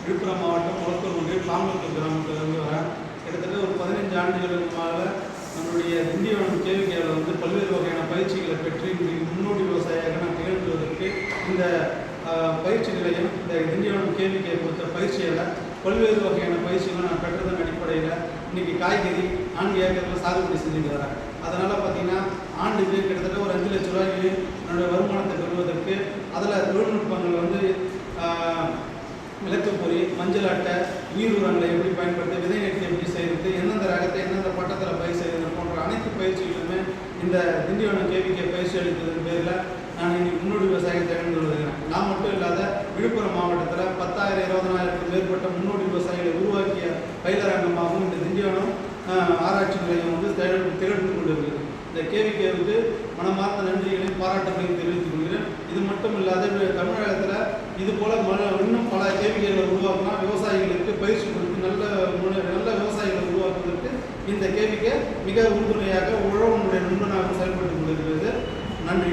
விழுப்புரம் மாவட்டம் முளத்தூர் ஒன்றியம் பாம்பத்தூர் கிராமத்திலிருந்து வரேன். கிட்டத்தட்ட ஒரு 15 ஆண்டுகளுக்கு மேலே நம்மளுடைய திண்டிவனம் கேவிகேவில் பல்வேறு வகையான பயிற்சிகளை பெற்று இன்றைக்கு முன்னோடி விவசாயியாக நான் திகழ்வதற்கு இந்த பயிற்சி நிலையம் இந்த திண்டிவனம் கேவிகே கொடுத்த பயிற்சியில் பல்வேறு வகையான பயிற்சிகளை நான் பெற்றதன் அடிப்படையில் இன்றைக்கி காய்கறி 4 ஏக்கரில் சாகுபடி செஞ்சுட்டு வரேன். அதனால் பார்த்திங்கன்னா ஆண்டுக்கு கிட்டத்தட்ட ஒரு 5 லட்ச ரூபாய்க்கு என்னுடைய வருமானத்தை பெறுவதற்கு அதில் தொழில்நுட்பங்கள் விளக்குப்பொறி, மஞ்சள் அட்டை, உயிர் உரங்களை எப்படி பயன்படுத்தி, விதை நேர்த்தி எப்படி செய்கிறது, எந்தெந்த ரகத்தை எந்தெந்த பட்டத்தில் பயிர் செய்கிறது போன்ற அனைத்து பயிற்சிகளுமே இந்த திண்டிவனம் கேவிகே பயிற்சி அளித்ததன் பேரில் நான் இன்னைக்கு முன்னோடி விவசாயத்தை திகழ்ந்து வருகிறேன். நான் மட்டும் இல்லாத விழுப்புரம் மாவட்டத்தில் 10,000 20,000க்கும் மேற்பட்ட முன்னோடி விவசாயிகளை உருவாக்கிய பயிலரங்கமாகவும் இந்த திண்டிவனம் ஆராய்ச்சி நிலையம் திகழ்ந்து கொண்டிருக்கிறது. இந்த கேவிகேவுக்கு மனமார்ந்த நன்றிகளையும் பாராட்டுகளையும் தெரிவித்துக் கொள்கிறேன். இது மட்டும் இல்லாத தமிழகத்தில் இதுபோல் இன்னும் பல கேவிகேகளை உருவாக்கினா விவசாயிகளுக்கு பயிற்சி கொடுத்து நல்ல விவசாயிகளை உருவாக்குவதற்கு இந்த கேவிகே மிக உறுதுணையாக உழவனுடைய நண்பனாக செயல்பட்டு கொண்டிருக்கிறது. நன்றி.